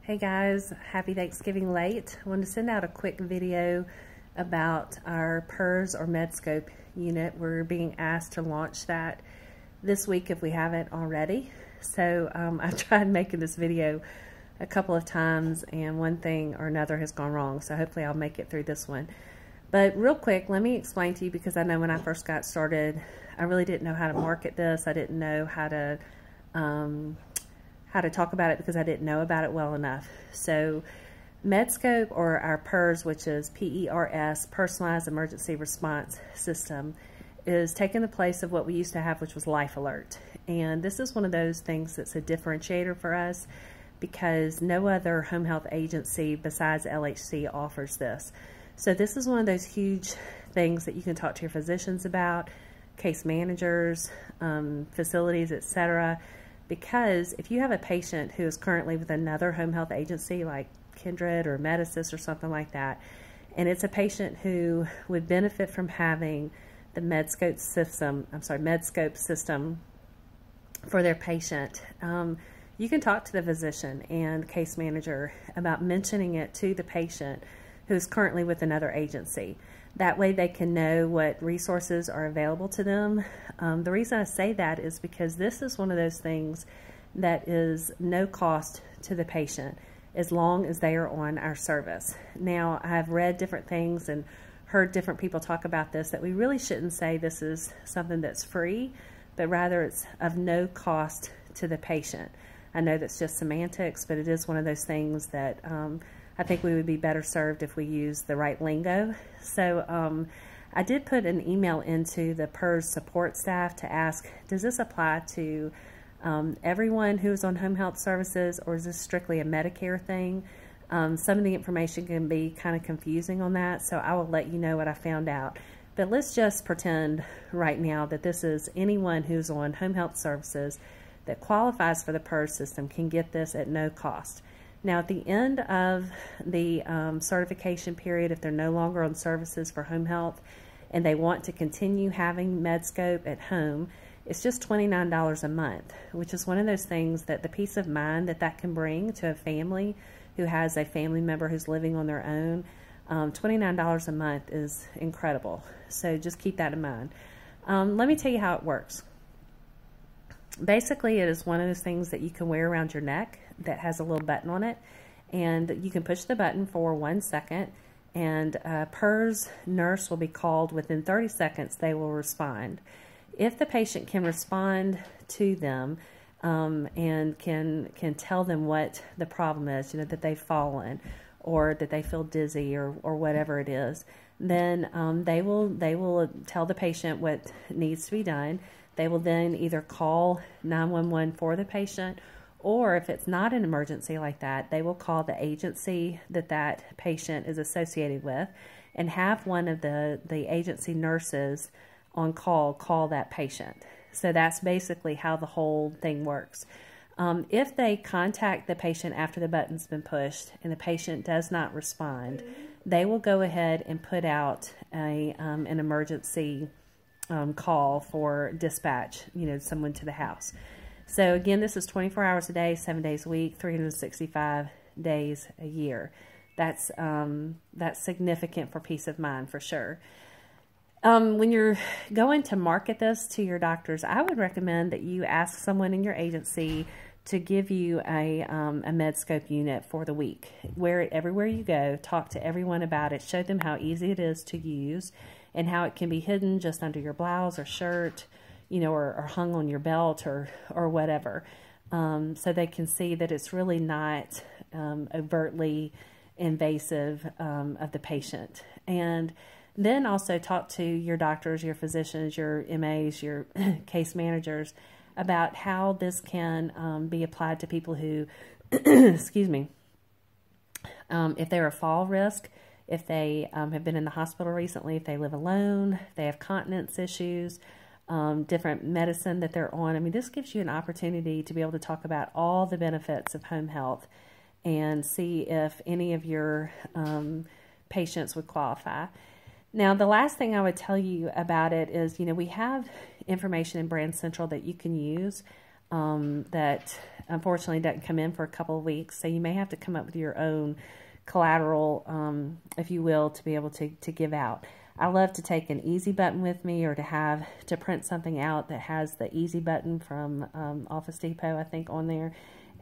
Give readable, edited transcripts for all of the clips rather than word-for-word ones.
Hey guys, happy Thanksgiving late. I wanted to send out a quick video about our PERS or Medscope unit. We're being asked to launch that this week if we haven't already. So I've tried making this video a couple of times and one thing or another has gone wrong. So hopefully I'll make it through this one. But real quick, let me explain to you, because I know when I first got started, I really didn't know how to market this. I didn't know how to talk about it because I didn't know about it well enough. So Medscope, or our PERS, which is PERS, Personalized Emergency Response System, is taking the place of what we used to have, which was Life Alert. And this is one of those things that's a differentiator for us because no other home health agency besides LHC offers this. So this is one of those huge things that you can talk to your physicians about, case managers, facilities, etc. Because if you have a patient who is currently with another home health agency like Kindred or Medisys or something like that, and it's a patient who would benefit from having the Medscope system for their patient, you can talk to the physician and case manager about mentioning it to the patient who's currently with another agency. That way they can know what resources are available to them. The reason I say that is because this is one of those things that is no cost to the patient as long as they are on our service. Now, I've read different things and heard different people talk about this, that we really shouldn't say this is something that's free, but rather it's of no cost to the patient. I know that's just semantics, but it is one of those things that I think we would be better served if we use the right lingo. So I did put an email into the PERS support staff to ask, does this apply to everyone who's on home health services, or is this strictly a Medicare thing? Some of the information can be kind of confusing on that, so I will let you know what I found out. But let's just pretend right now that this is anyone who's on home health services that qualifies for the PERS system can get this at no cost. Now, at the end of the certification period, if they're no longer on services for home health and they want to continue having Medscope at home, it's just $29 a month, which is one of those things that the peace of mind that that can bring to a family who has a family member who's living on their own. $29 a month is incredible. So just keep that in mind. Let me tell you how it works. Basically, it is one of those things that you can wear around your neck that has a little button on it, and you can push the button for 1 second, and a PERS nurse will be called. Within 30 seconds they will respond. If the patient can respond to them and can tell them what the problem is, you know, that they've fallen or that they feel dizzy or whatever it is, then they will tell the patient what needs to be done. They will then either call 911 for the patient, or if it's not an emergency like that, they will call the agency that that patient is associated with and have one of the agency nurses on call that patient. So that's basically how the whole thing works. If they contact the patient after the button's been pushed and the patient does not respond, they will go ahead and put out an emergency call for dispatch, you know, someone to the house. So again, this is 24 hours a day, 7 days a week, 365 days a year. That's significant for peace of mind for sure. When you're going to market this to your doctors, I would recommend that you ask someone in your agency to give you a Medscope unit for the week. Wear it everywhere you go, talk to everyone about it, show them how easy it is to use and how it can be hidden just under your blouse or shirt, you know, or hung on your belt or whatever, so they can see that it's really not overtly invasive of the patient. And then also talk to your doctors, your physicians, your MAs, your case managers about how this can be applied to people who, excuse me, if they're a fall risk, if they have been in the hospital recently, if they live alone, if they have continence issues, different medicine that they're on. I mean, this gives you an opportunity to be able to talk about all the benefits of home health and see if any of your patients would qualify. Now, the last thing I would tell you about it is, you know, we have information in Brand Central that you can use that unfortunately doesn't come in for a couple of weeks, so you may have to come up with your own collateral, if you will, to be able to give out. I love to take an easy button with me, or to print something out that has the easy button from Office Depot, I think, on there,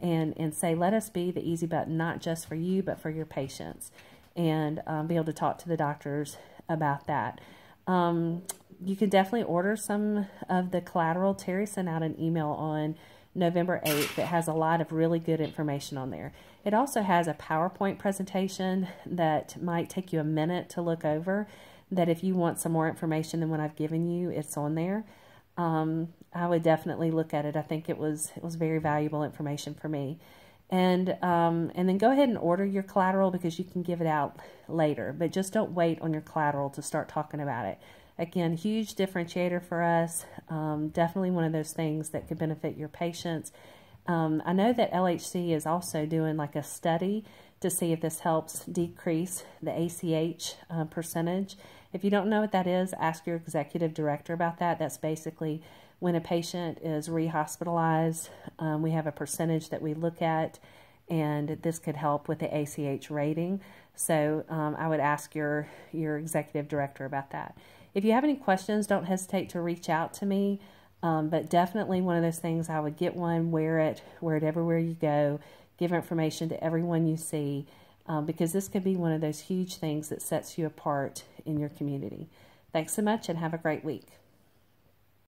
and say, let us be the easy button, not just for you, but for your patients, and be able to talk to the doctors about that. You can definitely order some of the collateral. Terry sent out an email on November 8th that has a lot of really good information on there. It also has a PowerPoint presentation that might take you a minute to look over, that if you want some more information than what I've given you, it's on there. I would definitely look at it. I think it was very valuable information for me. And then go ahead and order your collateral, because you can give it out later, but just don't wait on your collateral to start talking about it. Again, huge differentiator for us. Definitely one of those things that could benefit your patients. I know that LHC is also doing like a study to see if this helps decrease the ACH percentage. If you don't know what that is, ask your executive director about that. That's basically when a patient is rehospitalized, we have a percentage that we look at, and this could help with the ACH rating. So I would ask your executive director about that. If you have any questions, don't hesitate to reach out to me. But definitely one of those things, I would get one, wear it everywhere you go, give information to everyone you see, because this could be one of those huge things that sets you apart in your community. Thanks so much, and have a great week.